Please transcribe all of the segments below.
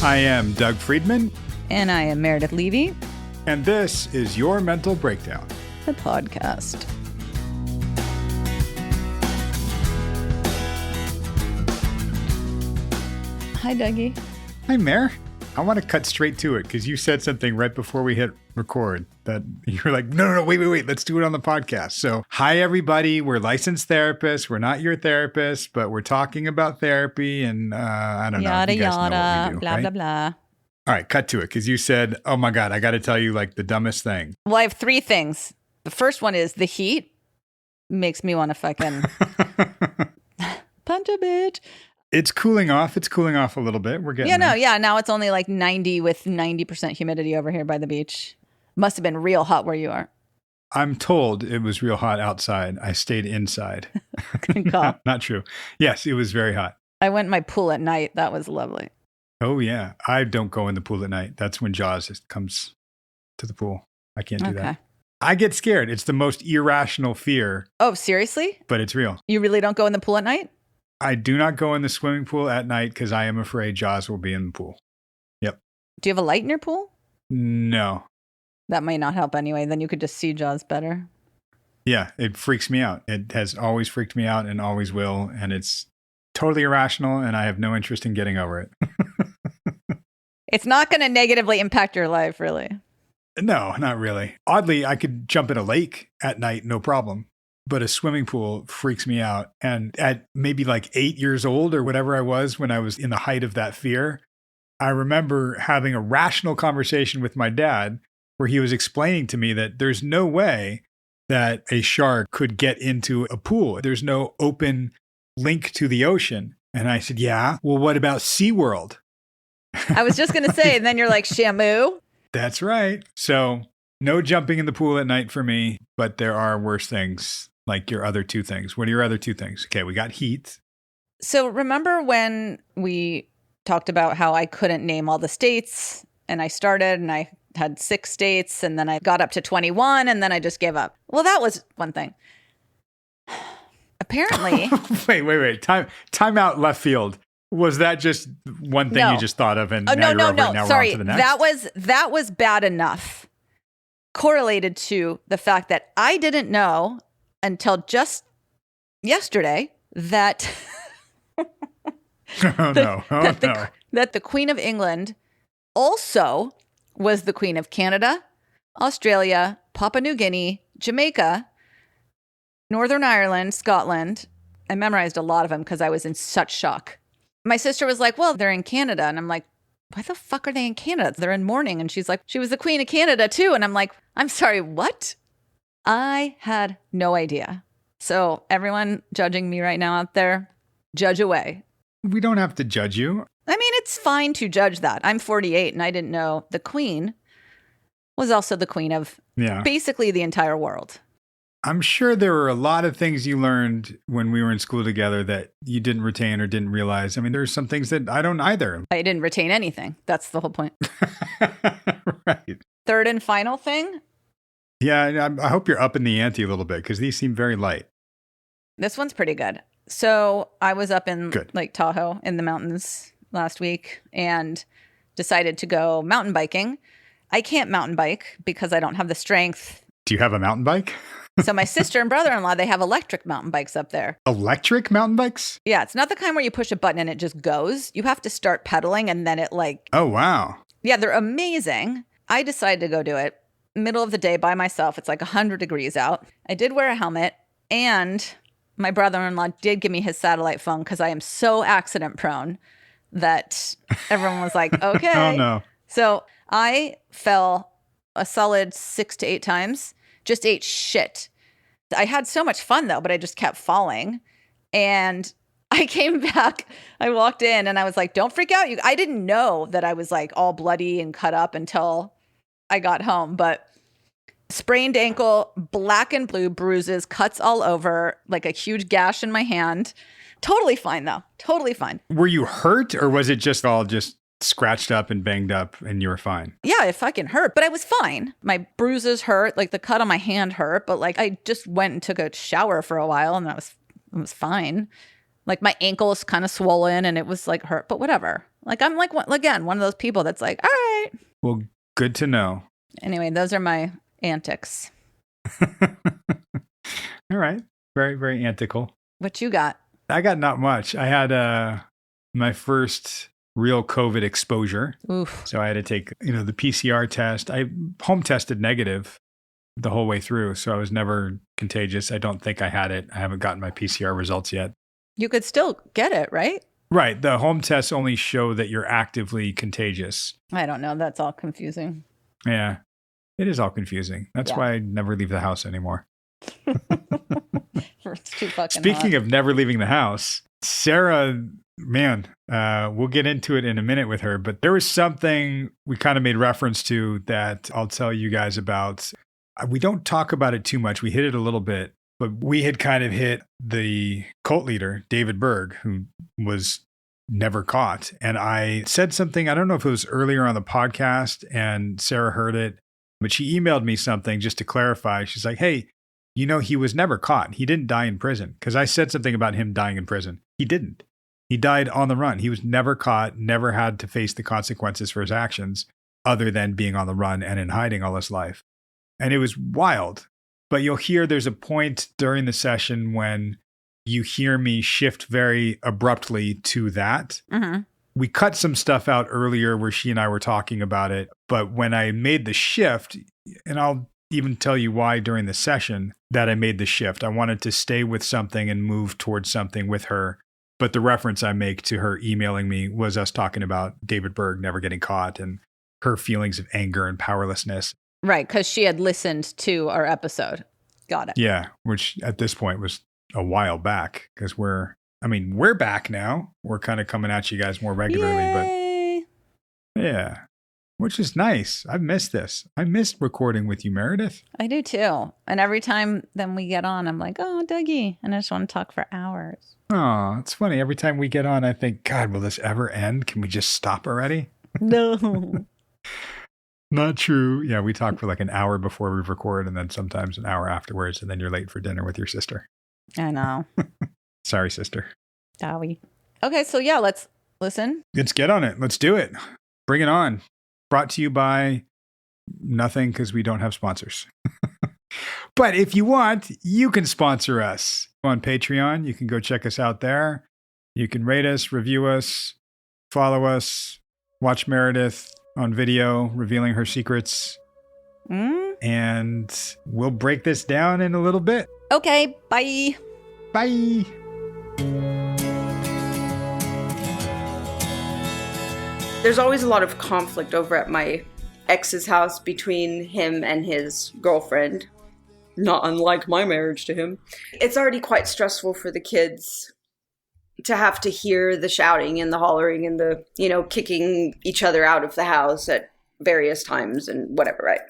I am Doug Friedman. And I am Meredith Levy. And this is Your Mental Breakdown, the podcast. Hi, Dougie. Hi, Mare. I want to cut straight to it because you said something right before we hit record that you were like, no, wait. Let's do it on the podcast. So, hi, everybody. We're licensed therapists. We're not your therapists, but we're talking about therapy and I don't know. Yada, you guys know what we do, blah, right? blah, blah. All right, cut to it because you said, oh my God, I got to tell you like the dumbest thing. Well, I have three things. The first one is the heat makes me want to fucking punch a bitch. It's cooling off. It's cooling off a little bit. We're getting there. Now it's only like 90 with 90% humidity over here by the beach. Must have been real hot where you are. I'm told it was real hot outside. I stayed inside. Good call. Not true. Yes, it was very hot. I went in my pool at night. That was lovely. Oh, yeah. I don't go in the pool at night. That's when Jaws comes to the pool. I can't do that. I get scared. It's the most irrational fear. Oh, seriously? But it's real. You really don't go in the pool at night? I do not go in the swimming pool at night because I am afraid Jaws will be in the pool. Yep. Do you have a light in your pool? No. That might not help anyway. Then you could just see Jaws better. Yeah, it freaks me out. It has always freaked me out and always will. And it's totally irrational and I have no interest in getting over it. It's not going to negatively impact your life, really. No, not really. Oddly, I could jump in a lake at night, no problem. But a swimming pool freaks me out. And at maybe like 8 years old or whatever I was when I was in the height of that fear, I remember having a rational conversation with my dad where he was explaining to me that there's no way that a shark could get into a pool. There's no open link to the ocean. And I said, yeah, well, what about SeaWorld? I was just going to say, and then you're like, Shamu? That's right. So no jumping in the pool at night for me, but there are worse things like your other two things. What are your other two things? Okay, we got heat. So remember when we talked about how I couldn't name all the states and I started and I had 6 states and then I got up to 21 and then I just gave up. Well, that was one thing. Apparently. Wait. Time out left field. Was that just one thing you just thought of and now you're over it, now Sorry, we're on to the next? That was bad enough. Correlated to the fact that I didn't know until just yesterday that that the Queen of England also was the Queen of Canada, Australia, Papua New Guinea, Jamaica, Northern Ireland, Scotland. I memorized a lot of them because I was in such shock. My sister was like, well, they're in Canada. And I'm like, why the fuck are they in Canada? They're in mourning. And she's like, she was the Queen of Canada too. And I'm like, I'm sorry, what? I had no idea. So everyone judging me right now out there, judge away. We don't have to judge you. I mean, it's fine to judge that. I'm 48 and I didn't know the Queen was also the queen of basically the entire world. I'm sure there were a lot of things you learned when we were in school together that you didn't retain or didn't realize. I mean, there's some things that I don't either. I didn't retain anything. That's the whole point. Right. Third and final thing. Yeah, I hope you're up in the ante a little bit because these seem very light. This one's pretty good. So I was up in Lake Tahoe in the mountains last week and decided to go mountain biking. I can't mountain bike because I don't have the strength. Do you have a mountain bike? So my sister and brother-in-law, they have electric mountain bikes up there. Electric mountain bikes? Yeah, it's not the kind where you push a button and it just goes. You have to start pedaling and then it like... Oh, wow. Yeah, they're amazing. I decided to go do it. Middle of the day by myself. It's like 100 degrees out. I did wear a helmet and my brother-in-law did give me his satellite phone because I am so accident prone that everyone was like, okay. Oh, no. So I fell a solid 6 to 8 times. Just ate shit. I had so much fun though, but I just kept falling. And I came back, I walked in and I was like, don't freak out. I didn't know that I was like all bloody and cut up until I got home, but sprained ankle, black and blue bruises, cuts all over, like a huge gash in my hand. Totally fine though. Totally fine. Were you hurt or was it just all just scratched up and banged up and you were fine? Yeah, it fucking hurt, but I was fine. My bruises hurt, like the cut on my hand hurt, but like I just went and took a shower for a while and I was fine. Like my ankle is kind of swollen and it was like hurt, but whatever. Like I'm like, again, one of those people that's like, all right. Well, good to know. Anyway, those are my antics. All right. Very, very antical. What you got? I got not much. I had my first real COVID exposure. Oof. So I had to take, the PCR test. I home tested negative the whole way through. So I was never contagious. I don't think I had it. I haven't gotten my PCR results yet. You could still get it, right? Right. The home tests only show that you're actively contagious. I don't know. That's all confusing. Yeah. It is all confusing. That's why I never leave the house anymore. It's too fucking Speaking hot. of never leaving the house, Sarah, man, we'll get into it in a minute with her, but there was something we kind of made reference to that I'll tell you guys about. We don't talk about it too much. We hit it a little bit, but we had kind of hit the cult leader, David Berg, who was never caught. And I said something, I don't know if it was earlier on the podcast and Sarah heard it, but she emailed me something just to clarify. She's like, hey, he was never caught. He didn't die in prison. Because I said something about him dying in prison. He didn't. He died on the run. He was never caught, never had to face the consequences for his actions other than being on the run and in hiding all his life. And it was wild. But you'll hear there's a point during the session when you hear me shift very abruptly to that. Mm-hmm. We cut some stuff out earlier where she and I were talking about it. But when I made the shift, and I'll even tell you why during the session that I made the shift. I wanted to stay with something and move towards something with her. But the reference I make to her emailing me was us talking about David Berg never getting caught and her feelings of anger and powerlessness. Right, because she had listened to our episode. Got it. Yeah, which at this point was a while back because we're back now. We're kind of coming at you guys more regularly. Yay. But yeah. Which is nice. I've missed this. I missed recording with you, Meredith. I do too. And every time then we get on, I'm like, oh, Dougie. And I just want to talk for hours. Oh, it's funny. Every time we get on, I think, God, will this ever end? Can we just stop already? No. Not true. Yeah, we talk for like an hour before we record and then sometimes an hour afterwards. And then you're late for dinner with your sister. I know. Sorry, sister. Dowie. Okay, so yeah, let's listen. Let's get on it. Let's do it. Bring it on. Brought to you by nothing because we don't have sponsors. But if you want, you can sponsor us on Patreon. You can go check us out there. You can rate us, review us, follow us, watch Meredith on video, revealing her secrets. And we'll break this down in a little bit. Okay, bye. Bye. There's always a lot of conflict over at my ex's house between him and his girlfriend, not unlike my marriage to him. It's already quite stressful for the kids to have to hear the shouting and the hollering and the, kicking each other out of the house at various times and whatever, right?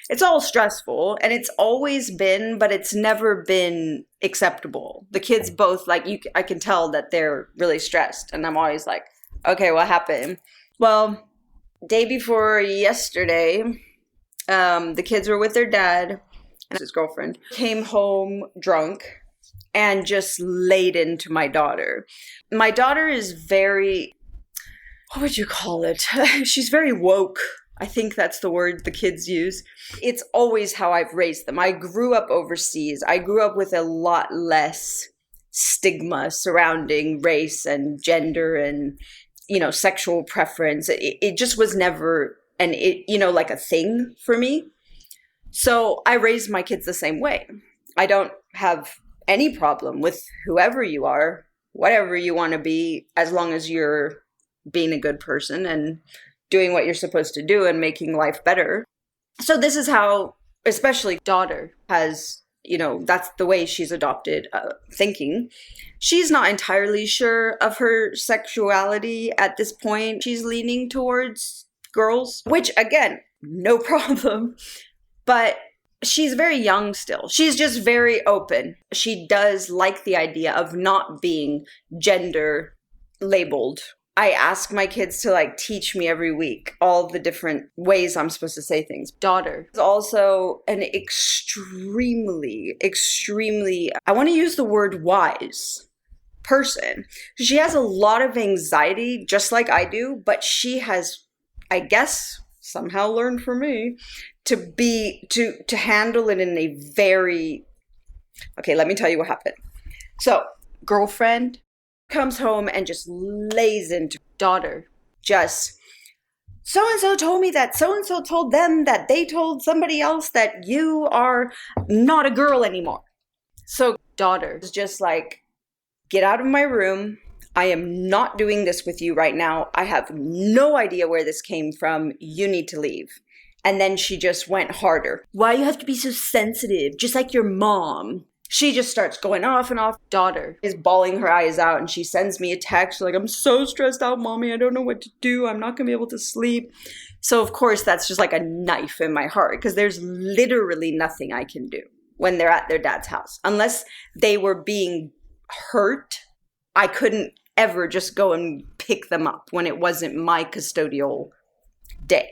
It's all stressful and it's always been, but it's never been acceptable. The kids both, I can tell that they're really stressed and I'm always like, okay, what happened? Well, day before yesterday, the kids were with their dad and his girlfriend, came home drunk and just laid into my daughter. My daughter is very, what would you call it? She's very woke. I think that's the word the kids use. It's always how I've raised them. I grew up overseas. I grew up with a lot less stigma surrounding race and gender and sexual preference. It just was never like a thing for me. So I raised my kids the same way. I don't have any problem with whoever you are, whatever you want to be, as long as you're being a good person and doing what you're supposed to do and making life better. So this is how, especially daughter has, that's the way she's adopted thinking. She's not entirely sure of her sexuality at this point. She's leaning towards girls, which again, no problem. But she's very young still. She's just very open. She does like the idea of not being gender labeled. I ask my kids to teach me every week all the different ways I'm supposed to say things. Daughter is also an extremely, I want to use the word wise person. She has a lot of anxiety, just like I do, but she has, I guess, somehow learned from me to handle it in a very, okay, let me tell you what happened. So, girlfriend comes home and just lays into daughter, just, so-and-so told me that so-and-so told them that they told somebody else that you are not a girl anymore. So daughter is just like, get out of my room. I am not doing this with you right now. I have no idea where this came from. You need to leave. And then she just went harder. Why you have to be so sensitive, just like your mom? She just starts going off and off. Daughter is bawling her eyes out and she sends me a text like, I'm so stressed out, mommy. I don't know what to do. I'm not going to be able to sleep. So of course, that's just like a knife in my heart because there's literally nothing I can do when they're at their dad's house. Unless they were being hurt, I couldn't ever just go and pick them up when it wasn't my custodial day.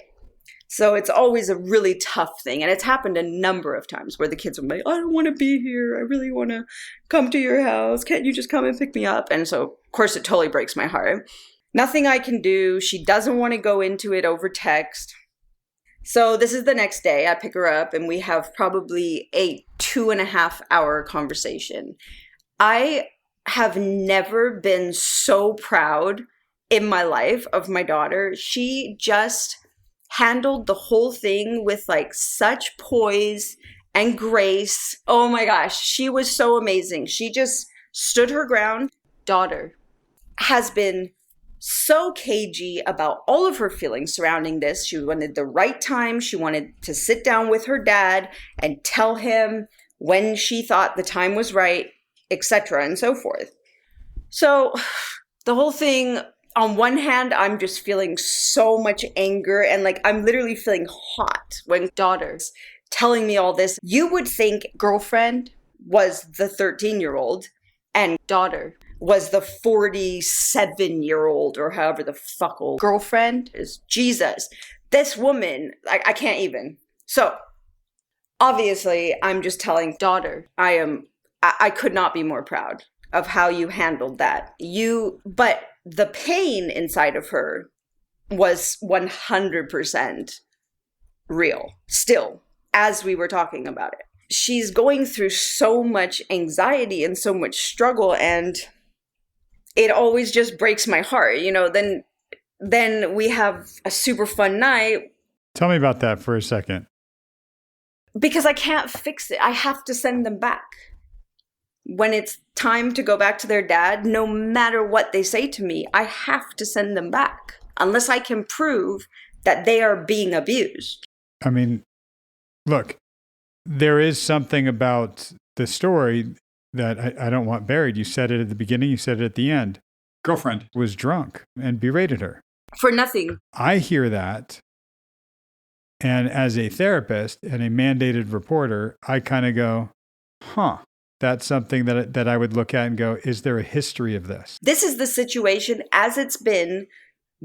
So it's always a really tough thing. And it's happened a number of times where the kids will be like, I don't want to be here. I really want to come to your house. Can't you just come and pick me up? And so, of course, it totally breaks my heart. Nothing I can do. She doesn't want to go into it over text. So this is the next day. I pick her up and we have probably a 2.5 hour conversation. I have never been so proud in my life of my daughter. She just handled the whole thing with like such poise and grace. Oh my gosh, she was so amazing. She just stood her ground. Daughter has been so cagey about all of her feelings surrounding this. She wanted the right time. She wanted to sit down with her dad and tell him when she thought the time was right, etc. and so forth. So the whole thing, on one hand, I'm just feeling so much anger and like I'm literally feeling hot when daughter's telling me all this. You would think girlfriend was the 13-year-old and daughter was the 47-year-old or however the fuck old. Girlfriend is Jesus. This woman, I can't even. So obviously I'm just telling daughter, I could not be more proud of how you handled that. But the pain inside of her was 100% real still, as we were talking about it. She's going through so much anxiety and so much struggle, and it always just breaks my heart. You know, then we have a super fun night. Tell me about that for a second. Because I can't fix it. I have to send them back. When it's time to go back to their dad, no matter what they say to me, I have to send them back unless I can prove that they are being abused. I mean, look, there is something about the story that I don't want buried. You said it at the beginning, you said it at the end. Girlfriend was drunk and berated her. For nothing. I hear that. And as a therapist and a mandated reporter, I kind of go, that's something that I would look at and go, is there a history of this? This is the situation as it's been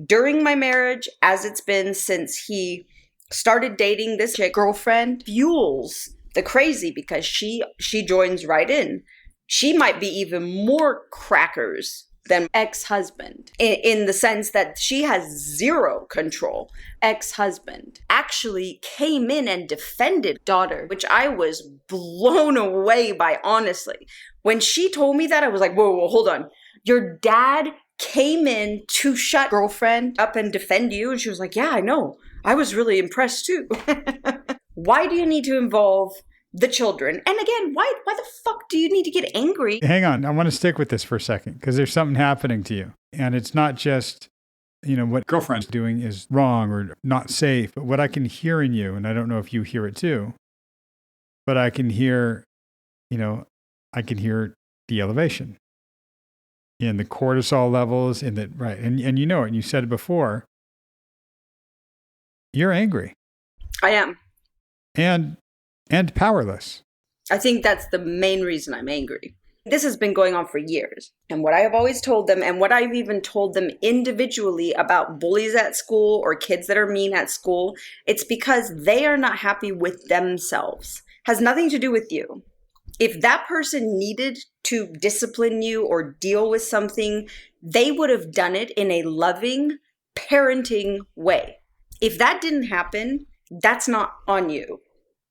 during my marriage, as it's been since he started dating this chick. Girlfriend fuels the crazy because she joins right in. She might be even more crackers than ex-husband in the sense that she has zero control. Ex-husband actually came in and defended daughter, which I was blown away by, honestly. When she told me that, I was like, whoa, hold on. Your dad came in to shut girlfriend up and defend you? And she was like, yeah, I know. I was really impressed too. Why do you need to involve the children? And again, why the fuck do you need to get angry? Hang on. I want to stick with this for a second because there's something happening to you. And it's not just, what girlfriend's doing is wrong or not safe. But what I can hear in you, and I don't know if you hear it too, but I can hear, I can hear the elevation in the cortisol levels right. And you know it, and you said it before. You're angry. I am. And powerless. I think that's the main reason I'm angry. This has been going on for years. And what I have always told them, and what I've even told them individually about bullies at school or kids that are mean at school, it's because they are not happy with themselves. Has nothing to do with you. If that person needed to discipline you or deal with something, they would have done it in a loving, parenting way. If that didn't happen, that's not on you,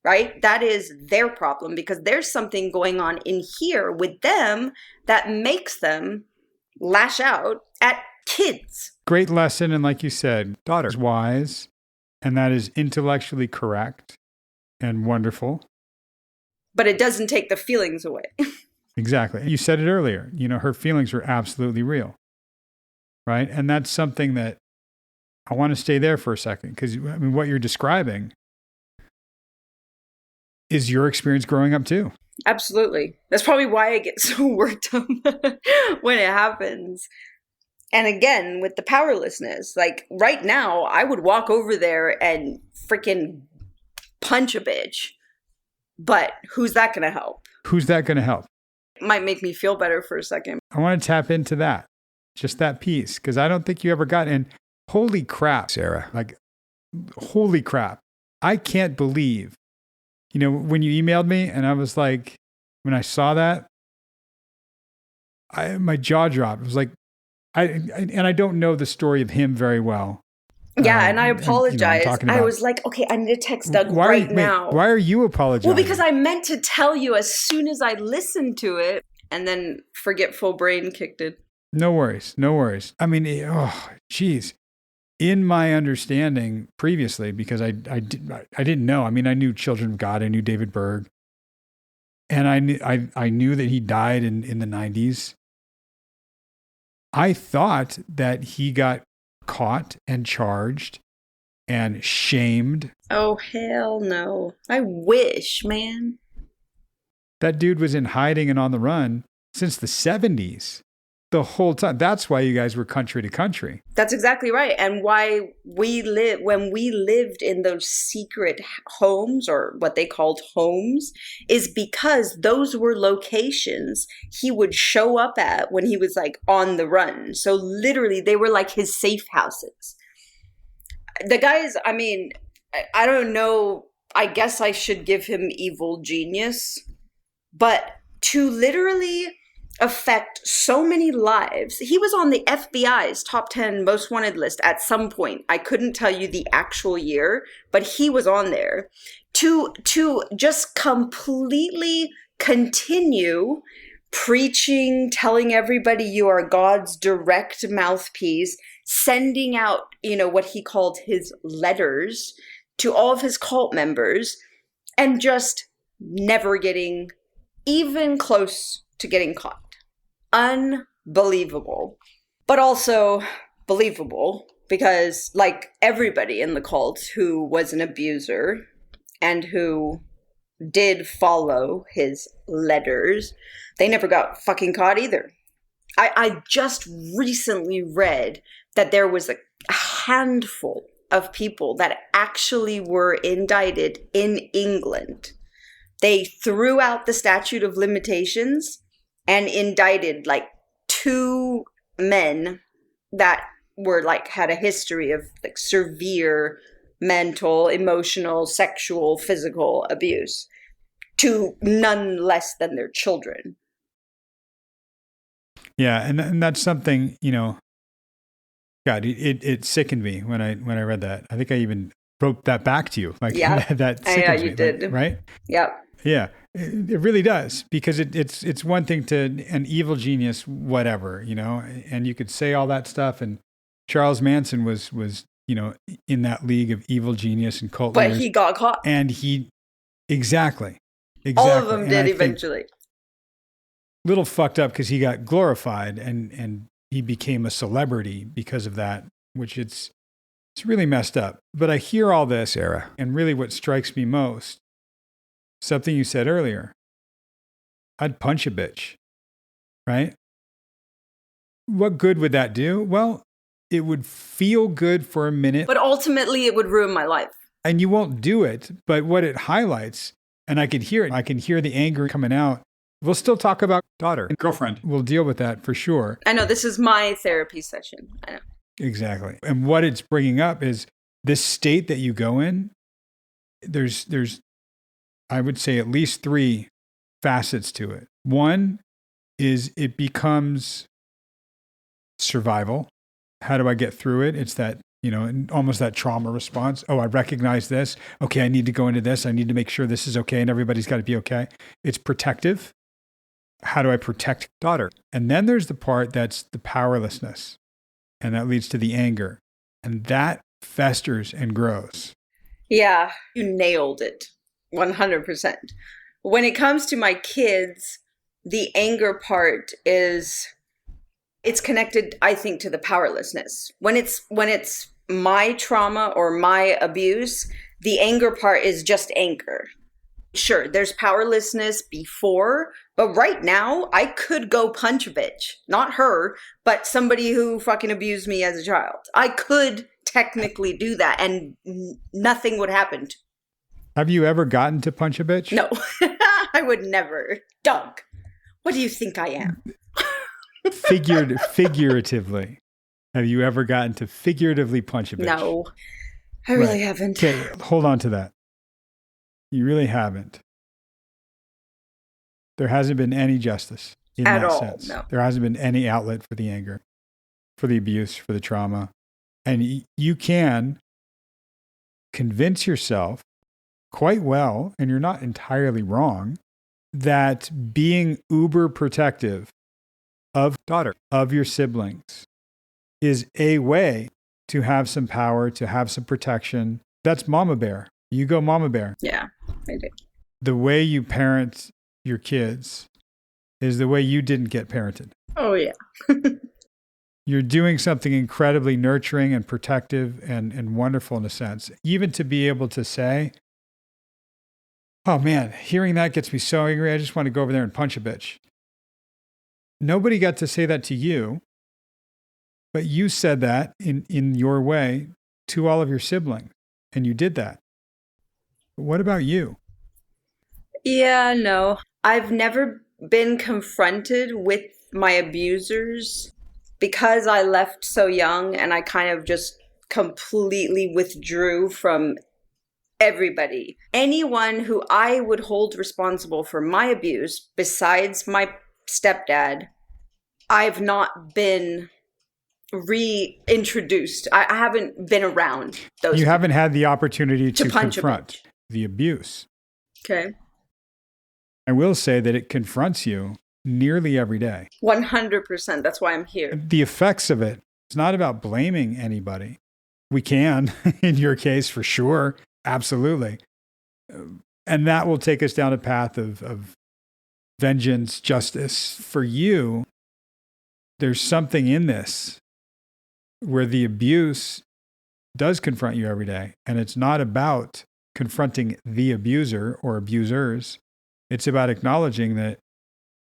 right? That is their problem because there's something going on in here with them that makes them lash out at kids. Great lesson. And like you said, daughter is wise, and that is intellectually correct and wonderful. But it doesn't take the feelings away. Exactly. You said it earlier. Her feelings were absolutely real. Right? And that's something that I want to stay there for a second because, what you're describing is your experience growing up too. Absolutely. That's probably why I get so worked up when it happens. And again, with the powerlessness, like right now, I would walk over there and freaking punch a bitch. But who's that going to help? Who's that going to help? It might make me feel better for a second. I want to tap into that, just that piece, because I don't think you ever got in. Holy crap, Sarah. Like, holy crap. I can't believe, when you emailed me and I was like, when I saw that, my jaw dropped. It was like, I don't know the story of him very well. Yeah, and I apologize. I was like, okay, I need to text Doug now. Why are you apologizing? Well, because I meant to tell you as soon as I listened to it, and then forgetful brain kicked in. No worries. Geez. In my understanding previously, because I didn't know. I knew Children of God. I knew David Berg. And I knew that he died in the 90s. I thought that he got caught and charged and shamed. Oh, hell no. I wish, man. That dude was in hiding and on the run since the 70s. The whole time. That's why you guys were country to country. That's exactly right. And why when we lived in those secret homes, or what they called homes, is because those were locations he would show up at when he was like on the run. So literally they were like his safe houses. The guys, I don't know. I guess I should give him evil genius, but to literally affect so many lives. He was on the FBI's top 10 most wanted list at some point. I couldn't tell you the actual year, but he was on there. To just completely continue preaching, telling everybody you are God's direct mouthpiece, sending out, what he called his letters to all of his cult members, and just never getting even close to getting caught. Unbelievable. But also believable because, like everybody in the cult who was an abuser and who did follow his letters, they never got fucking caught either. I just recently read that there was a handful of people that actually were indicted in England. They threw out the statute of limitations and indicted like 2 men that were like had a history of like severe mental, emotional, sexual, physical abuse to none less than their children. Yeah, and that's something, God, it sickened me when I read that. I think I even wrote that back to you. Like, yeah, that sickens you me, did. like, right? Yeah. Yeah, it really does, because it's one thing to an evil genius, whatever, and you could say all that stuff. And Charles Manson was in that league of evil genius and cult leaders. But he got caught. And he, exactly. All of them did eventually. Little fucked up because he got glorified and he became a celebrity because of that, which it's really messed up. But I hear all this, Sarah, and really what strikes me most, something you said earlier, I'd punch a bitch, right? What good would that do? Well, it would feel good for a minute. But ultimately, it would ruin my life. And you won't do it. But what it highlights, and I can hear it, I can hear the anger coming out. We'll still talk about daughter and girlfriend. We'll deal with that for sure. I know, this is my therapy session. I know. Exactly. And what it's bringing up is this state that you go in, there's I would say at least 3 facets to it. One is it becomes survival. How do I get through it? It's that, almost that trauma response. Oh, I recognize this. Okay, I need to go into this. I need to make sure this is okay and everybody's got to be okay. It's protective. How do I protect daughter? And then there's the part that's the powerlessness. And that leads to the anger. And that festers and grows. Yeah, you nailed it. 100%. When it comes to my kids, the anger part it's connected, I think, to the powerlessness. When it's my trauma or my abuse, the anger part is just anger. Sure, there's powerlessness before, but right now I could go punch a bitch. Not her, but somebody who fucking abused me as a child. I could technically do that and nothing would happen. Have you ever gotten to punch a bitch? No, I would never. Doug, what do you think I am? Figuratively. Have you ever gotten to figuratively punch a bitch? No, I really haven't. Okay, hold on to that. You really haven't. There hasn't been any justice in at that all, sense. no. There hasn't been any outlet for the anger, for the abuse, for the trauma. And you can convince yourself quite well, and you're not entirely wrong, that being uber protective of daughter, of your siblings, is a way to have some power, to have some protection. That's mama bear. You go mama bear. Yeah, I do. The way you parent your kids is the way you didn't get parented. Oh, yeah. You're doing something incredibly nurturing and protective and wonderful in a sense. Even to be able to say, oh man, hearing that gets me so angry, I just want to go over there and punch a bitch. Nobody got to say that to you, but you said that in your way to all of your siblings, and you did that. But what about you? Yeah, no. I've never been confronted with my abusers because I left so young and I kind of just completely withdrew from everybody. Anyone who I would hold responsible for my abuse besides my stepdad, I've not been reintroduced. I haven't been around those. You haven't had the opportunity to confront a the abuse. Okay. I will say that it confronts you nearly every day. 100%. That's why I'm here. The effects of it, it's not about blaming anybody. We can, in your case, for sure. Absolutely. And that will take us down a path of vengeance, justice. For you, there's something in this where the abuse does confront you every day. And it's not about confronting the abuser or abusers. It's about acknowledging that,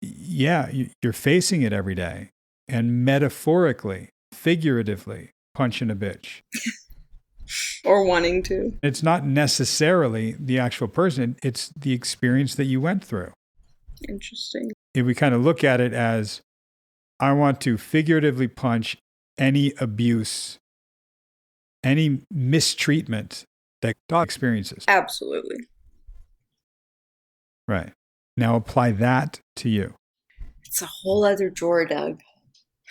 yeah, you're facing it every day. And metaphorically, figuratively, punching a bitch. Or wanting to. It's not necessarily the actual person. It's the experience that you went through. Interesting. If we kind of look at it as, I want to figuratively punch any abuse, any mistreatment that dog experiences. Absolutely. Right. Now apply that to you. It's a whole other drawer, Doug.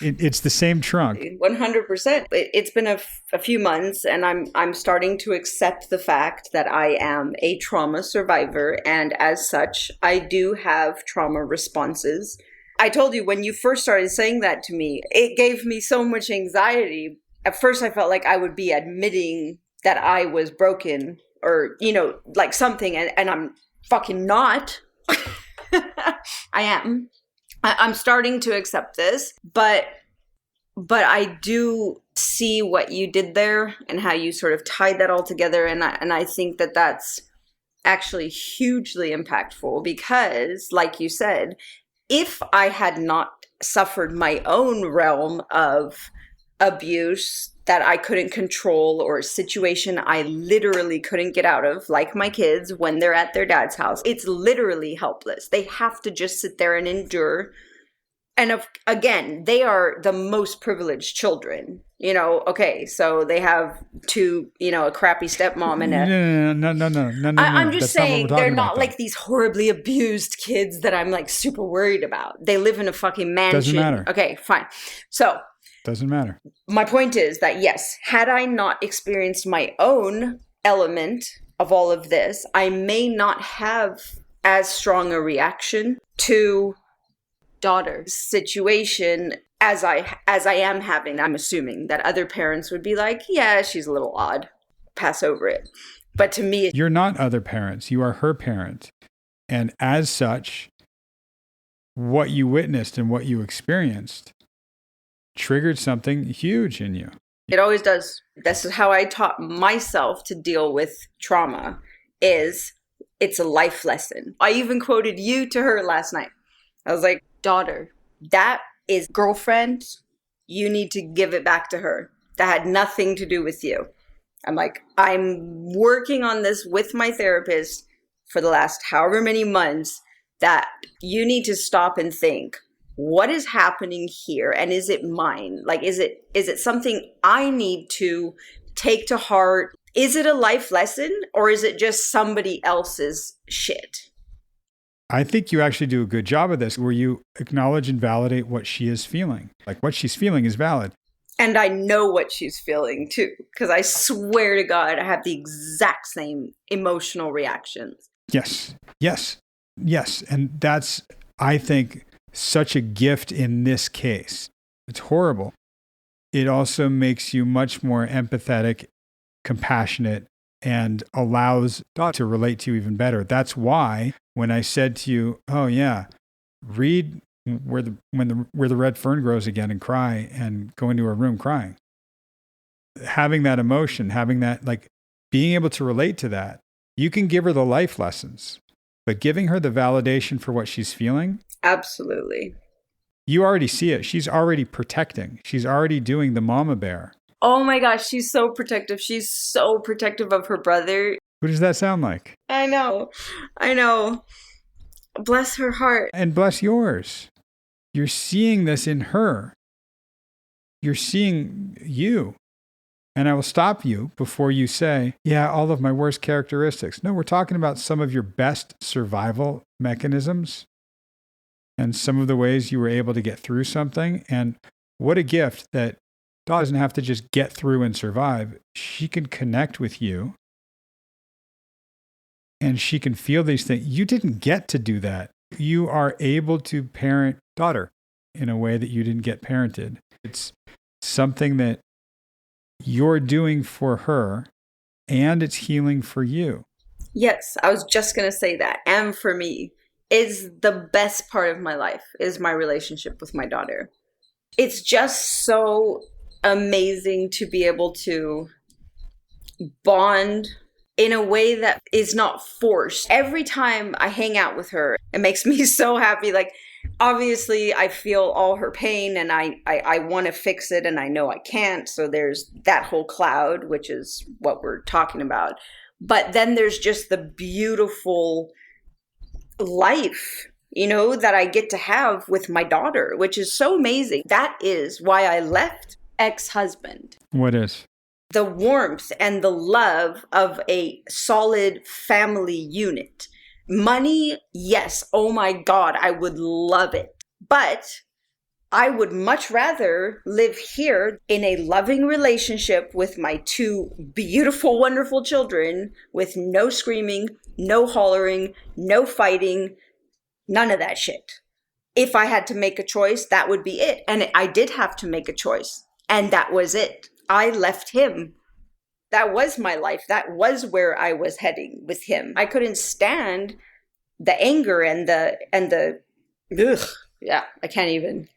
It's the same trunk. 100%. It's been a few months, and I'm starting to accept the fact that I am a trauma survivor, and as such, I do have trauma responses. I told you when you first started saying that to me, it gave me so much anxiety. At first, I felt like I would be admitting that I was broken, or like something, and I'm fucking not. I am. I'm starting to accept this, but I do see what you did there and how you sort of tied that all together, and I think that that's actually hugely impactful because, like you said, if I had not suffered my own realm of abuse that I couldn't control or a situation I literally couldn't get out of, like my kids when they're at their dad's house, it's literally helpless. They have to just sit there and endure. And again, they are the most privileged children. Okay, so they have two, a crappy stepmom and a... No. I'm just That's saying not what we're they're talking not about, like these horribly abused kids that I'm like super worried about. They live in a fucking mansion. Doesn't matter. Okay, fine. So Doesn't matter. my point is that, yes, had I not experienced my own element of all of this, I may not have as strong a reaction to daughter's situation as I am having. I'm assuming that other parents would be like, yeah, she's a little odd, pass over it. But to me, You're not other parents. You are her parent. And as such, what you witnessed and what you experienced triggered something huge in you. it always does. This is how I taught myself to deal with trauma, is it's a life lesson. I even quoted you to her last night. I was like, daughter, that is girlfriend. You need to give it back to her. That had nothing to do with you. I'm like, I'm working on this with my therapist for the last however many months, that you need to stop and think, what is happening here? And is it mine? Like, is it something I need to take to heart? Is it a life lesson, or is it just somebody else's shit? I think you actually do a good job of this, where you acknowledge and validate what she is feeling. Like, what she's feeling is valid. And I know what she's feeling too, because I swear to God, I have the exact same emotional reactions. Yes. And that's, I think, such a gift in this case. It's horrible. It also makes you much more empathetic, compassionate, and allows to relate to you even better. That's why when I said to you, oh yeah, read where the red fern grows again and cry, and go into her room crying. Having that emotion, having that, like, being able to relate to that, you can give her the life lessons, but giving her the validation for what she's feeling. Absolutely. You already see it. She's already protecting. She's already doing the mama bear. Oh my gosh, she's so protective. She's so protective of her brother. Who does that sound like? I know. Bless her heart. And bless yours. You're seeing this in her. You're seeing you. And I will stop you before you say, yeah, all of my worst characteristics. No, we're talking about some of your best survival mechanisms and some of the ways you were able to get through something. And what a gift that Dot doesn't have to just get through and survive. She can connect with you and she can feel these things. You didn't get to do that. You are able to parent daughter in a way that you didn't get parented. It's something that you're doing for her, and it's healing for you. Yes, I was just going to say that. And for me, is the best part of my life is my relationship with my daughter. It's just so amazing to be able to bond in a way that is not forced. Every time I hang out with her, it makes me so happy. Like, obviously, I feel all her pain and I want to fix it and I know I can't. So there's that whole cloud, which is what we're talking about. But then there's just the beautiful life, that I get to have with my daughter, which is so amazing. That is why I left ex-husband. What is? The warmth and the love of a solid family unit. Money, yes. Oh my God, I would love it. But I would much rather live here in a loving relationship with my two beautiful, wonderful children with no screaming, no hollering, no fighting, none of that shit. If I had to make a choice, that would be it. And I did have to make a choice. And that was it. I left him. That was my life. That was where I was heading with him. I couldn't stand the anger and the ugh. Yeah, I can't even.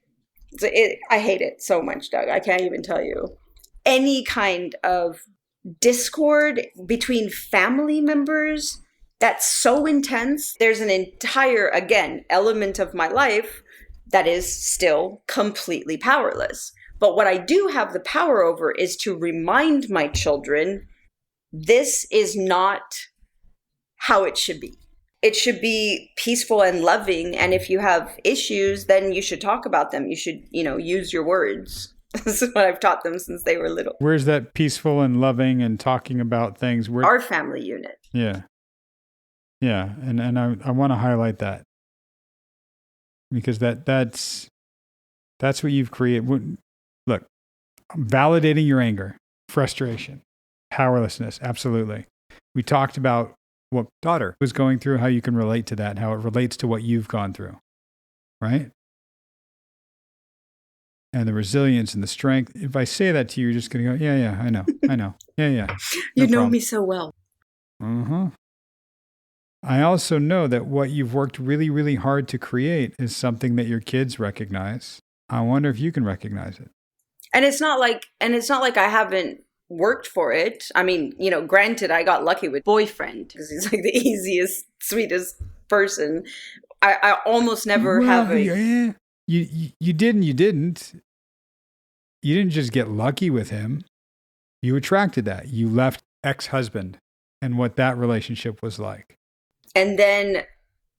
I hate it so much, Doug. I can't even tell you. Any kind of discord between family members that's so intense. There's an entire, again, element of my life that is still completely powerless. But what I do have the power over is to remind my children, this is not how it should be. It should be peaceful and loving. And if you have issues, then you should talk about them. You should, use your words. This is what I've taught them since they were little. Where's that peaceful and loving and talking about things? Our family unit. Yeah. Yeah. And I want to highlight that because that's what you've created. Look, validating your anger, frustration, powerlessness. Absolutely. We talked about what daughter was going through, how you can relate to that, how it relates to what you've gone through. Right? And the resilience and the strength. If I say that to you, you're just going to go, yeah, I know. Yeah. You know me so well. I also know that what you've worked really, really hard to create is something that your kids recognize. I wonder if you can recognize it. And it's not like I haven't worked for it. I mean, granted, I got lucky with boyfriend because he's like the easiest, sweetest person. I almost never have a... Yeah. You didn't. You didn't just get lucky with him. You attracted that. You left ex-husband and what that relationship was like. And then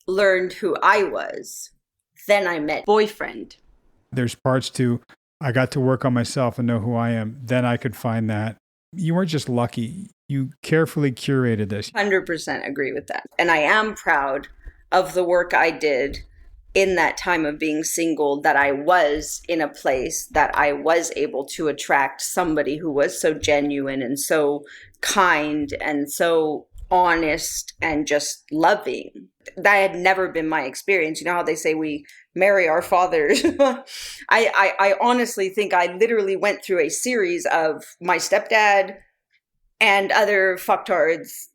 learned who I was. Then I met boyfriend. There's parts to, I got to work on myself and know who I am. Then I could find that. You weren't just lucky. You carefully curated this. 100% agree with that. And I am proud of the work I did in that time of being single, that I was in a place that I was able to attract somebody who was so genuine and so kind and so honest and just loving. That had never been my experience. You know how they say we marry our fathers? I honestly think I literally went through a series of my stepdad and other fucktards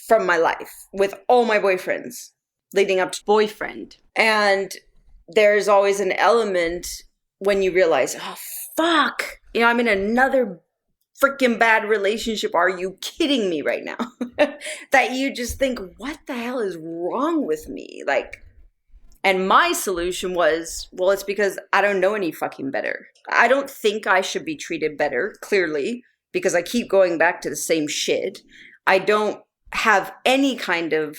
from my life with all my boyfriends leading up to boyfriend. And there's always an element when you realize, oh, fuck, I'm in another freaking bad relationship. Are you kidding me right now? That you just think, what the hell is wrong with me? And my solution was, well, it's because I don't know any fucking better. I don't think I should be treated better, clearly, because I keep going back to the same shit. I don't have any kind of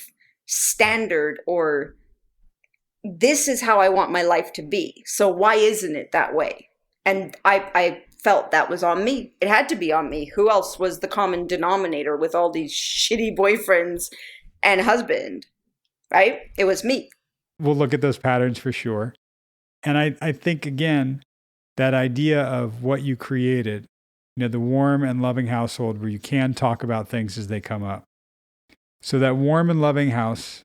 standard or this is how I want my life to be. So why isn't it that way? And I felt that was on me. It had to be on me. Who else was the common denominator with all these shitty boyfriends and husband, right? It was me. We'll look at those patterns for sure. And I think, again, that idea of what you created, the warm and loving household where you can talk about things as they come up. So that warm and loving house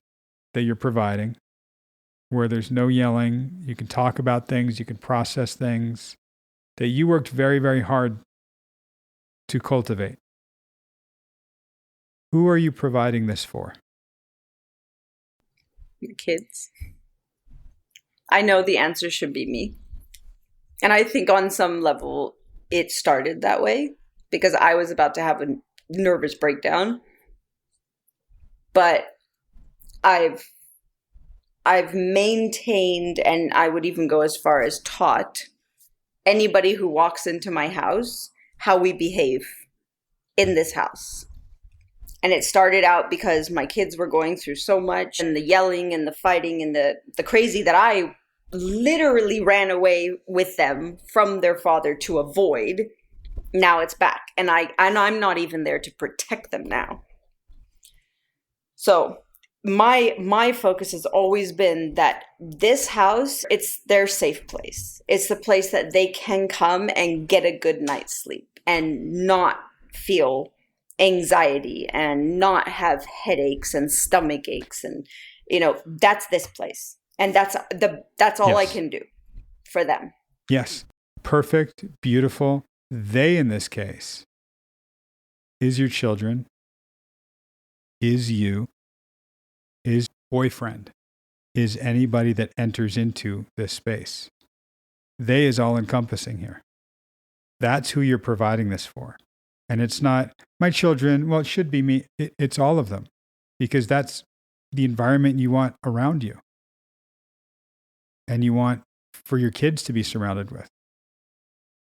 that you're providing, where there's no yelling, you can talk about things, you can process things, that you worked very, very hard to cultivate. Who are you providing this for? Kids. I know the answer should be me. And I think on some level it started that way because I was about to have a nervous breakdown. But I've maintained, and I would even go as far as taught anybody who walks into my house how we behave in this house. And it started out because my kids were going through so much and the yelling and the fighting and the crazy that I literally ran away with them from their father to avoid. Now it's back. And I'm not even there to protect them now. So my focus has always been that this house, it's their safe place. It's the place that they can come and get a good night's sleep and not feel anxiety and not have headaches and stomach aches. And, that's this place. And that's all Yes. I can do for them. Yes. Perfect, beautiful. They, in this case, is your children, is you, is boyfriend, is anybody that enters into this space. They is all encompassing here. That's who you're providing this for. And it's not my children. Well, it should be me. It's all of them because that's the environment you want around you. And you want for your kids to be surrounded with.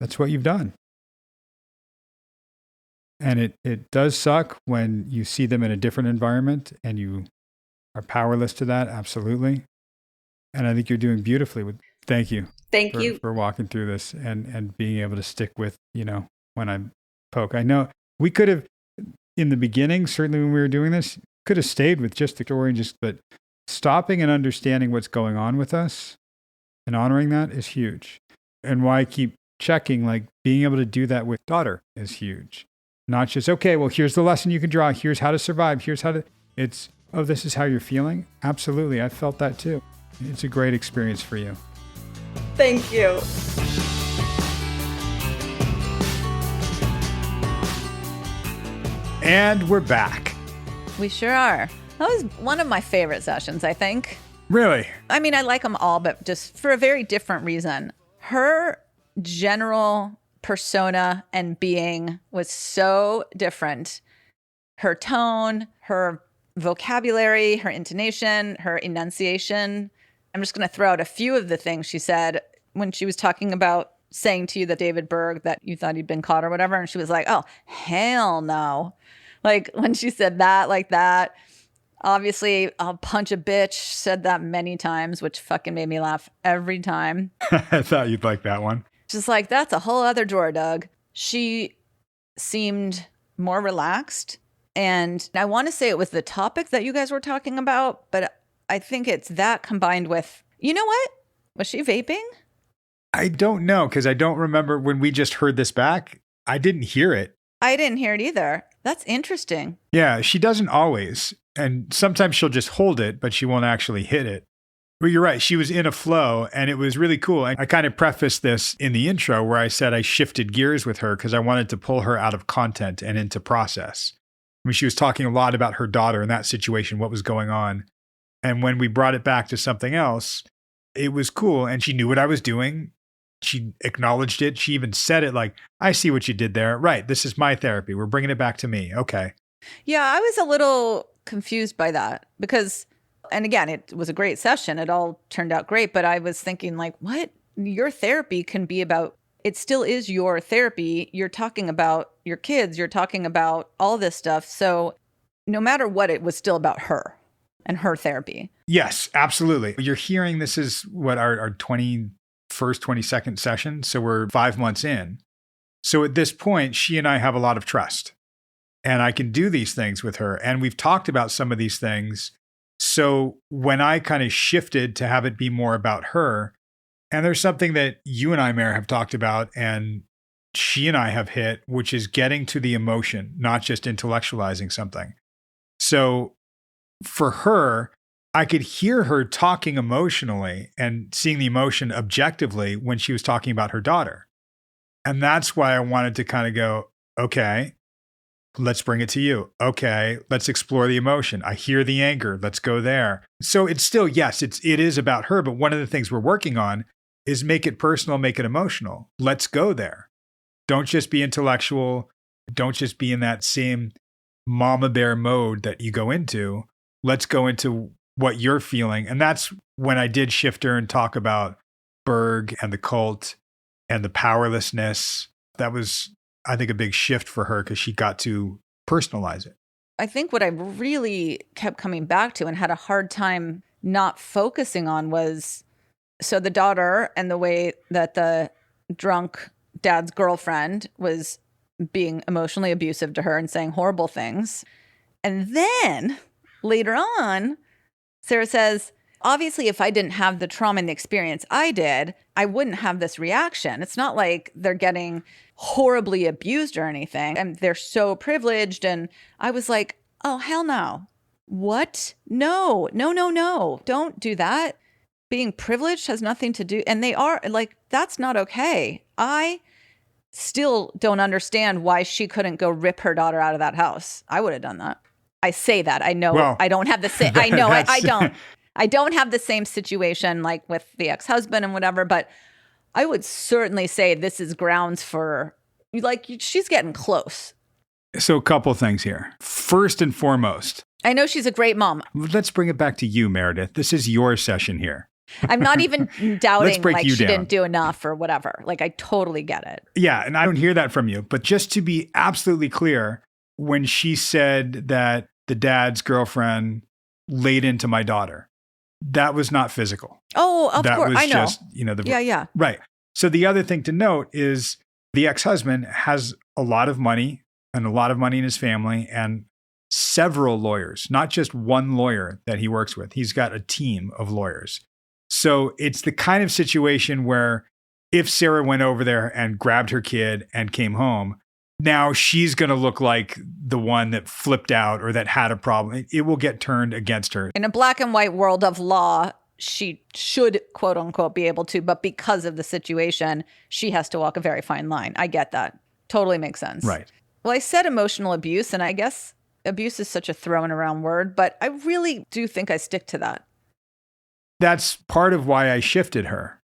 That's what you've done. And it does suck when you see them in a different environment and you are powerless to that, absolutely. And I think you're doing beautifully with. Thank you. Thank you for walking through this and being able to stick with, when I poke. I know we could have, in the beginning, certainly when we were doing this, could have stayed with just the story but stopping and understanding what's going on with us and honoring that is huge. And why I keep checking, like being able to do that with daughter is huge. Not just, okay, well, here's the lesson you can draw. Here's how to survive. Here's how to, it's, oh, this is how you're feeling? Absolutely. I felt that too. It's a great experience for you. Thank you. And we're back. We sure are. That was one of my favorite sessions, I think. Really? I mean, I like them all, but just for a very different reason. Her general persona and being was so different. Her tone, her vocabulary, her intonation, her enunciation. I'm just going to throw out a few of the things she said when she was talking about saying to you that David Berg, that you thought he'd been caught or whatever. And she was like, oh, hell no. Like when she said that, like that. Obviously, I'll punch a bitch, said that many times, which fucking made me laugh every time. I thought you'd like that one. Just like, that's a whole other drawer, Doug. She seemed more relaxed. And I want to say it was the topic that you guys were talking about, but I think it's that combined with, you know what? Was she vaping? I don't know, because I don't remember when we just heard this back. I didn't hear it. I didn't hear it either. That's interesting. Yeah, she doesn't always. And sometimes she'll just hold it, but she won't actually hit it. But you're right. She was in a flow and it was really cool. I kind of prefaced this in the intro where I said I shifted gears with her because I wanted to pull her out of content and into process. I mean, she was talking a lot about her daughter in that situation, what was going on. And when we brought it back to something else, it was cool. And she knew what I was doing. She acknowledged it. She even said it like, I see what you did there. Right. This is my therapy. We're bringing it back to me. Okay. Yeah, I was a little confused by that because, and again, it was a great session. It all turned out great. But I was thinking like, what? Your therapy can be about, it still is your therapy. You're talking about your kids. You're talking about all this stuff. So no matter what, it was still about her and her therapy. Yes, absolutely. You're hearing this is what our 21st, 22nd session. So we're 5 months in. So at this point, she and I have a lot of trust. And I can do these things with her. And we've talked about some of these things. So when I kind of shifted to have it be more about her, and there's something that you and I, Mare, have talked about, and she and I have hit, which is getting to the emotion, not just intellectualizing something. So for her, I could hear her talking emotionally and seeing the emotion objectively when she was talking about her daughter. And that's why I wanted to kind of go, okay, let's bring it to you. Okay, let's explore the emotion. I hear the anger. Let's go there. So it's still, yes, it is about her. But one of the things we're working on is make it personal, make it emotional. Let's go there. Don't just be intellectual. Don't just be in that same mama bear mode that you go into. Let's go into what you're feeling. And that's when I did shift her and talk about Berg and the cult and the powerlessness. That was, I think, a big shift for her because she got to personalize it. I think what I really kept coming back to and had a hard time not focusing on was, so the daughter and the way that the drunk dad's girlfriend was being emotionally abusive to her and saying horrible things. And then later on, Sarah says, obviously, if I didn't have the trauma and the experience I did, I wouldn't have this reaction. It's not like they're getting horribly abused or anything. And they're so privileged. And I was like, oh, hell no. What? No. Don't do that. Being privileged has nothing to do. And they are like, that's not okay. I still don't understand why she couldn't go rip her daughter out of that house. I would have done that. I say that. I know I don't have the same. I know I don't. I don't have the same situation like with the ex-husband and whatever, but I would certainly say this is grounds for, like, she's getting close. So a couple things here. First and foremost, I know she's a great mom. Let's bring it back to you, Meredith. This is your session here. I'm not even doubting like she down. Didn't do enough or whatever. Like, I totally get it. Yeah, and I don't hear that from you. But just to be absolutely clear, when she said that the dad's girlfriend laid into my daughter, That was not physical. Oh, of That course. was I know. just, Yeah. Right. So the other thing to note is the ex-husband has a lot of money and a lot of money in his family and several lawyers, not just one lawyer that he works with. He's got a team of lawyers. So it's the kind of situation where if Sarah went over there and grabbed her kid and came home, now she's going to look like the one that flipped out or that had a problem. It will get turned against her. In a black and white world of law, she should, quote unquote, be able to, but because of the situation, she has to walk a very fine line. I get that. Totally makes sense. Right. Well, I said emotional abuse, and I guess abuse is such a thrown around word, but I really do think I stick to that. That's part of why I shifted her,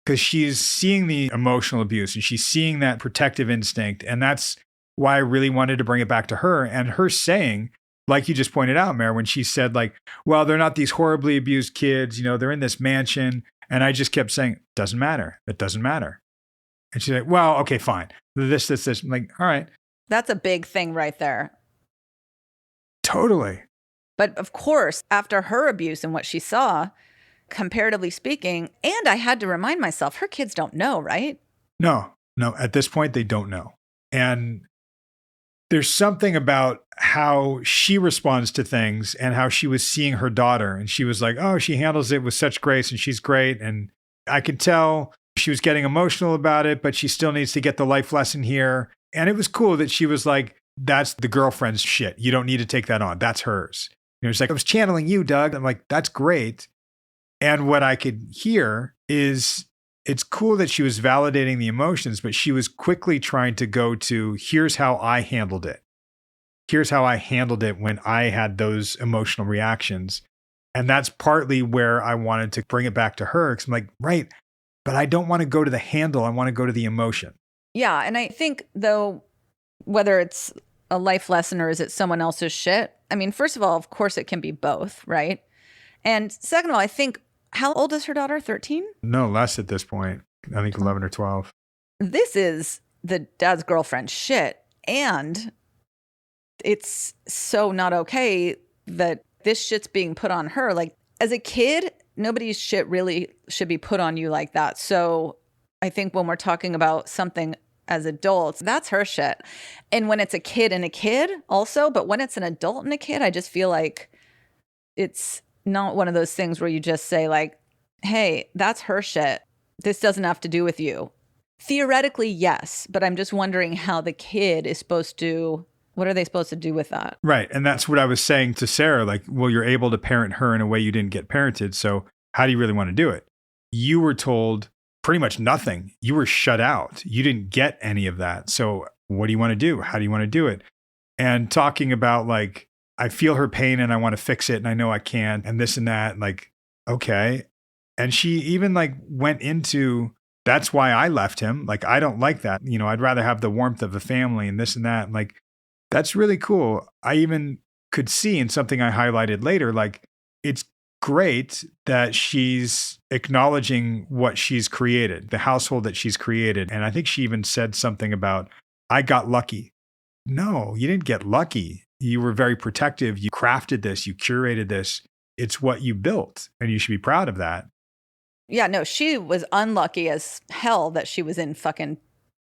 because she's seeing the emotional abuse and she's seeing that protective instinct. And that's why I really wanted to bring it back to her. And her saying, like you just pointed out, Mare, when she said like, well, they're not these horribly abused kids, they're in this mansion. And I just kept saying, doesn't matter. It doesn't matter. And she's like, well, okay, fine. This. I'm like, all right. That's a big thing right there. Totally. But of course, after her abuse and what she saw, comparatively speaking, and I had to remind myself, her kids don't know, right? No. At this point, they don't know. And there's something about how she responds to things and how she was seeing her daughter. And she was like, oh, she handles it with such grace and she's great. And I could tell she was getting emotional about it, but she still needs to get the life lesson here. And it was cool that she was like, that's the girlfriend's shit. You don't need to take that on. That's hers. It's like, I was channeling you, Doug. I'm like, that's great. And what I could hear is it's cool that she was validating the emotions, but she was quickly trying to go to, here's how I handled it. Here's how I handled it when I had those emotional reactions. And that's partly where I wanted to bring it back to her. Because I'm like, right, but I don't want to go to the handle. I want to go to the emotion. Yeah. And I think, though, whether it's a life lesson or is it someone else's shit? I mean, first of all, of course, it can be both, right? And second of all, I think, how old is her daughter? 13? No, less at this point. I think 11 or 12. This is the dad's girlfriend shit. And it's so not okay that this shit's being put on her. Like, as a kid, nobody's shit really should be put on you like that. So I think when we're talking about something as adults, that's her shit. And when it's a kid and a kid also, but when it's an adult and a kid, I just feel like it's not one of those things where you just say like, hey, that's her shit. This doesn't have to do with you. Theoretically, yes, but I'm just wondering how the kid is supposed to, what are they supposed to do with that? Right. And that's what I was saying to Sarah, like, well, you're able to parent her in a way you didn't get parented. So how do you really want to do it? You were told pretty much nothing. You were shut out. You didn't get any of that. So what do you want to do? How do you want to do it? And talking about like, I feel her pain and I want to fix it and I know I can and this and that. Like, okay. And she even like went into, that's why I left him. Like, I don't like that. I'd rather have the warmth of a family and this and that. And like, that's really cool. I even could see in something I highlighted later, like, it's great that she's acknowledging what she's created, the household that she's created. And I think she even said something about, I got lucky. No, you didn't get lucky. You were very protective. You crafted this. You curated this. It's what you built. And you should be proud of that. Yeah, no, she was unlucky as hell that she was in fucking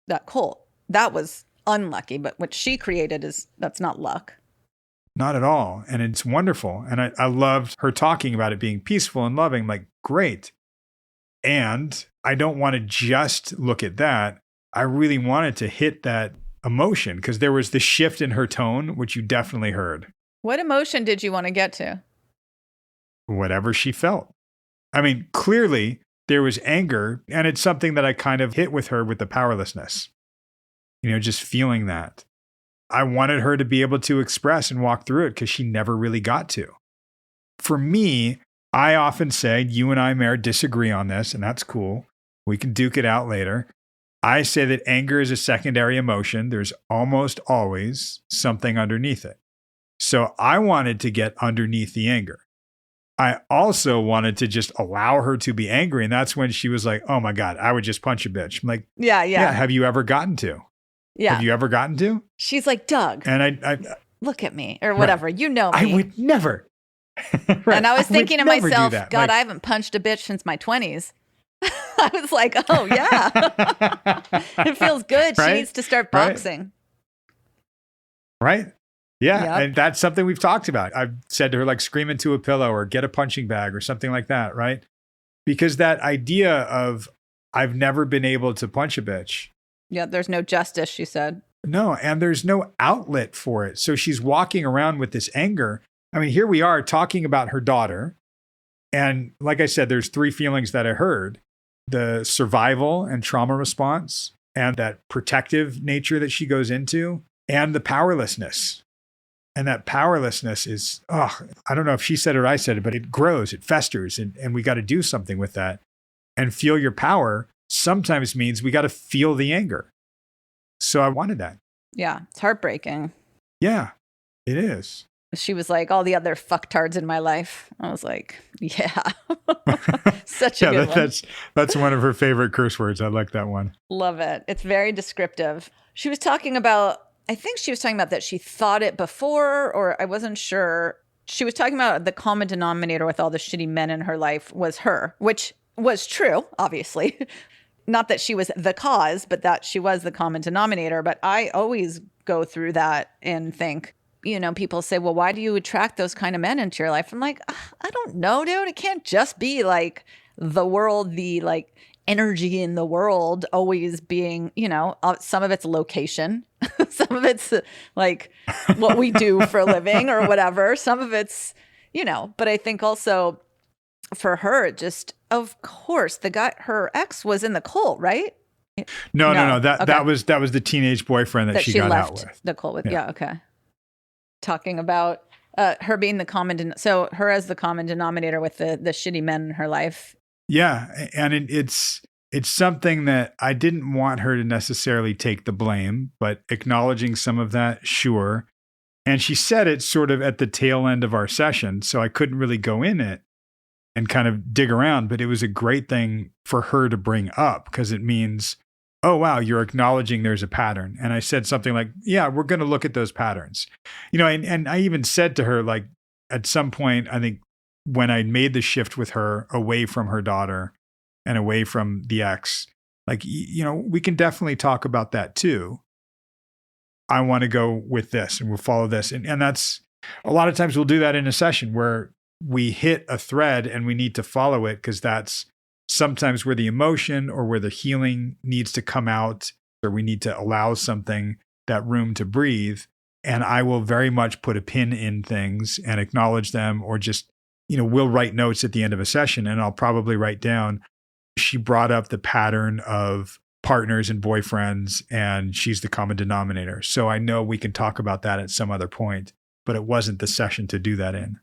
that cult. That was unlucky. But what she created that's not luck. Not at all. And it's wonderful. And I loved her talking about it being peaceful and loving. Like, great. And I don't want to just look at that. I really wanted to hit that emotion because there was the shift in her tone, which you definitely heard. What emotion did you want to get to? Whatever she felt. I mean, clearly there was anger, and it's something that I kind of hit with her with the powerlessness. Just feeling that. I wanted her to be able to express and walk through it because she never really got to. For me, I often say, you and I, Mare, disagree on this, and that's cool. We can duke it out later. I say that anger is a secondary emotion. There's almost always something underneath it. So I wanted to get underneath the anger. I also wanted to just allow her to be angry. And that's when she was like, oh my God, I would just punch a bitch. I'm like, yeah. Have you ever gotten to? Yeah. Have you ever gotten to? She's like, Doug, and I look at me or whatever. Right. You know me. I would never. Right. And I was thinking to myself, God, Like, I haven't punched a bitch since my 20s. I was like, oh, yeah. It feels good. She Right? needs to start Right? boxing. Right? Yeah. Yep. And that's something we've talked about. I've said to her, like, scream into a pillow or get a punching bag or something like that. Right? Because that idea of I've never been able to punch a bitch. Yeah, there's no justice, she said. No, and there's no outlet for it. So she's walking around with this anger. I mean, here we are talking about her daughter. And like I said, there's three feelings that I heard: the survival and trauma response, and that protective nature that she goes into, and the powerlessness. And that powerlessness is, I don't know if she said it or I said it, but it grows, it festers, and we got to do something with that. And feel your power sometimes means we got to feel the anger. So I wanted that. Yeah, it's heartbreaking. Yeah, it is. She was like, all the other fucktards in my life. I was like, yeah. Such a good one. That's one of her favorite curse words. I like that one. Love it. It's very descriptive. She was talking about, I think she was talking about that she thought it before, or I wasn't sure. She was talking about the common denominator with all the shitty men in her life was her, which was true, obviously. Not that she was the cause, but that she was the common denominator. But I always go through that and think, people say, well, why do you attract those kind of men into your life? I'm like, I don't know, dude. It can't just be like the world, the like energy in the world always being, some of it's location. Some of it's like what we do for a living or whatever. Some of it's, but I think also for her, just, of course, her ex was in the cult, right? No. That was the teenage boyfriend that she got left out with. The cult with. Yeah. Okay. Talking about her being the so her as the common denominator with the shitty men in her life. Yeah, and it's something that I didn't want her to necessarily take the blame, but acknowledging some of that, sure. And she said it sort of at the tail end of our session, so I couldn't really go in it and kind of dig around, but it was a great thing for her to bring up because it means, oh, wow, you're acknowledging there's a pattern. And I said something like, yeah, we're going to look at those patterns. And I even said to her, like, at some point, I think when I made the shift with her away from her daughter and away from the ex, like, we can definitely talk about that too. I want to go with this and we'll follow this. And that's a lot of times we'll do that in a session where we hit a thread and we need to follow it because that's sometimes where the emotion or where the healing needs to come out, or we need to allow something that room to breathe. And I will very much put a pin in things and acknowledge them, or just, we'll write notes at the end of a session and I'll probably write down, she brought up the pattern of partners and boyfriends and she's the common denominator. So I know we can talk about that at some other point, but it wasn't the session to do that in.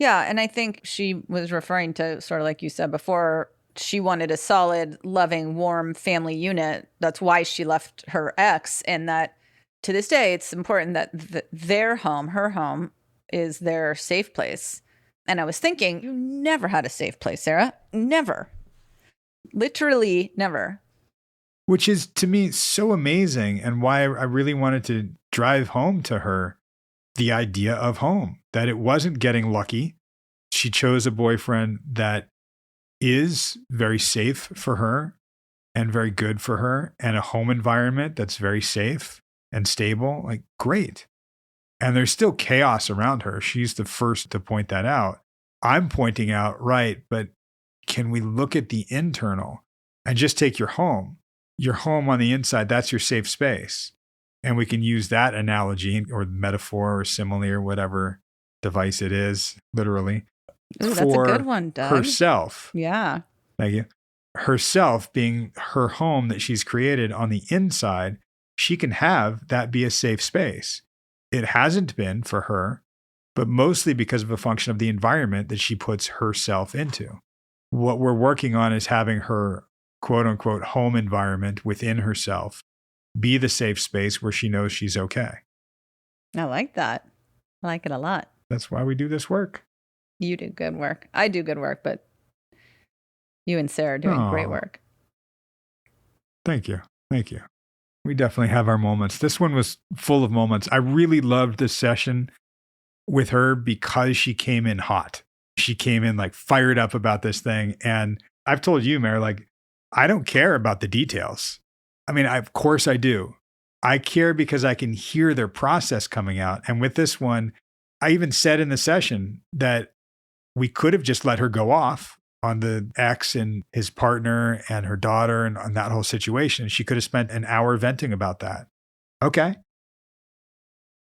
Yeah. And I think she was referring to, sort of like you said before, she wanted a solid, loving, warm family unit. That's why she left her ex. And that to this day, it's important that their home, her home, is their safe place. And I was thinking, you never had a safe place, Sarah. Never. Literally never. Which is, to me, so amazing, and why I really wanted to drive home to her the idea of home, that it wasn't getting lucky. She chose a boyfriend that is very safe for her and very good for her, and a home environment that's very safe and stable. Like, great. And there's still chaos around her. She's the first to point that out. I'm pointing out, right, but can we look at the internal and just take your home on the inside? That's your safe space. And we can use that analogy or metaphor or simile or whatever device it is, literally. Ooh, that's a good one, Doug. Herself. Yeah. Thank you. Herself being her home that she's created on the inside, she can have that be a safe space. It hasn't been for her, but mostly because of a function of the environment that she puts herself into. What we're working on is having her quote unquote home environment within herself be the safe space where she knows she's okay. I like that. I like it a lot. That's why we do this work. You do good work. I do good work, but you and Sarah are doing great work. Thank you. Thank you. We definitely have our moments. This one was full of moments. I really loved this session. with her because she came in hot. She came in like fired up about this thing. And I've told you, Mary, like, I don't care about the details. I mean, of course I do. I care because I can hear their process coming out. And with this one, I even said in the session that we could have just let her go off on the ex and his partner and her daughter and on that whole situation. She could have spent an hour venting about that. Okay.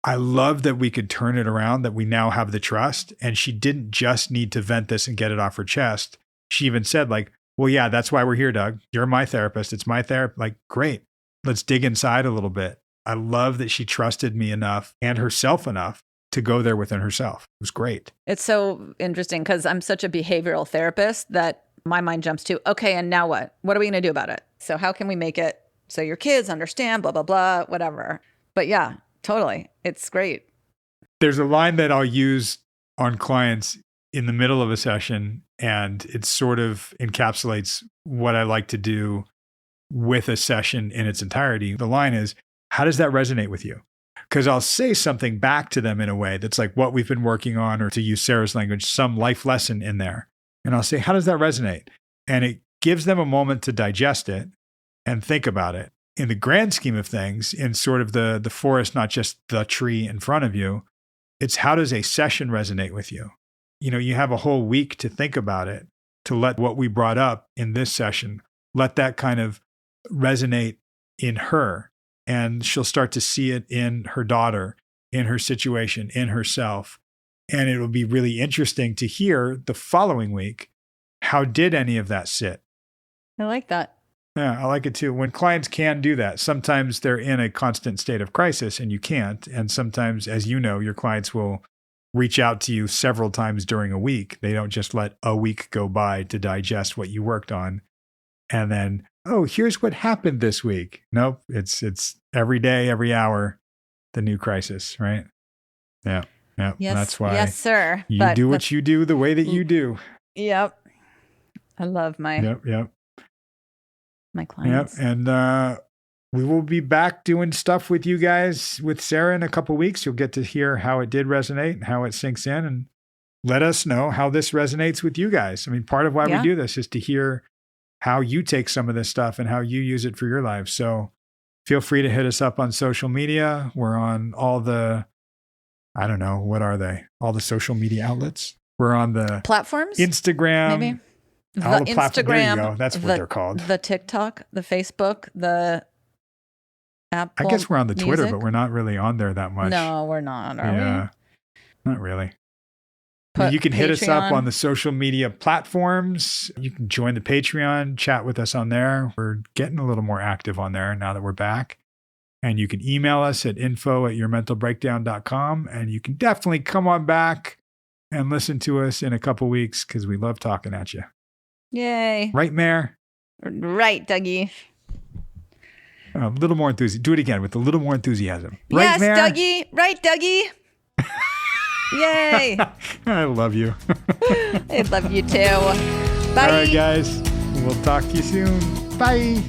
I love that we could turn it around, that we now have the trust. And she didn't just need to vent this and get it off her chest. She even said like, well, yeah, that's why we're here, Doug. You're my therapist. It's my therapist. Like, great. Let's dig inside a little bit. I love that she trusted me enough and herself enough to go there within herself. It was great. It's so interesting because I'm such a behavioral therapist that my mind jumps to, okay, and now what? What are we going to do about it? So how can we make it so your kids understand, blah, blah, blah, whatever. But yeah, totally. It's great. There's a line that I'll use on clients in the middle of a session, and it sort of encapsulates what I like to do with a session in its entirety. The line is, how does that resonate with you? Because I'll say something back to them in a way that's like what we've been working on, or to use Sarah's language, some life lesson in there. And I'll say, how does that resonate? And it gives them a moment to digest it and think about it. In the grand scheme of things, in sort of the forest, not just the tree in front of you, it's how does a session resonate with you? You know, you have a whole week to think about it, to let what we brought up in this session, let that kind of resonate in her. And she'll start to see it in her daughter, in her situation, in herself. And it will be really interesting to hear the following week, how did any of that sit? I like that. Yeah, I like it too. When clients can do that, sometimes they're in a constant state of crisis and you can't. And sometimes, as you know, your clients will reach out to you several times during a week. They don't just let a week go by to digest what you worked on. And then, oh, here's what happened this week. Nope, it's every day, every hour, the new crisis, right? Yeah, yeah. Yes, that's why. Yes, sir. You do what you do the way that you do. Yep. I love my clients. Yep. And we will be back doing stuff with you guys with Sarah in a couple of weeks. You'll get to hear how it did resonate and how it sinks in, and let us know how this resonates with you guys. I mean, part of why we do this is to hear how you take some of this stuff and how you use it for your lives. So feel free to hit us up on social media. We're on all the, I don't know, what are they? All the social media outlets. We're on the platforms, Instagram, maybe all the platforms. There you go. Instagram. That's what they're called. The TikTok, the Facebook, the Apple. I guess we're on the Twitter, Music. but we're not really on there that much. No, we're not. Are we? Not really. You can hit us up on the social media platforms. You can join the Patreon, chat with us on there. We're getting a little more active on there now that we're back. And you can email us at info@yourmentalbreakdown.com. And you can definitely come on back and listen to us in a couple weeks because we love talking at you. Yay. Right, Mare? Right, Dougie. A little more enthusiasm. Do it again with a little more enthusiasm. Right, yes, Mare? Dougie. Right, Dougie. Yay. I love you. I love you too. Bye. All right, guys. We'll talk to you soon. Bye.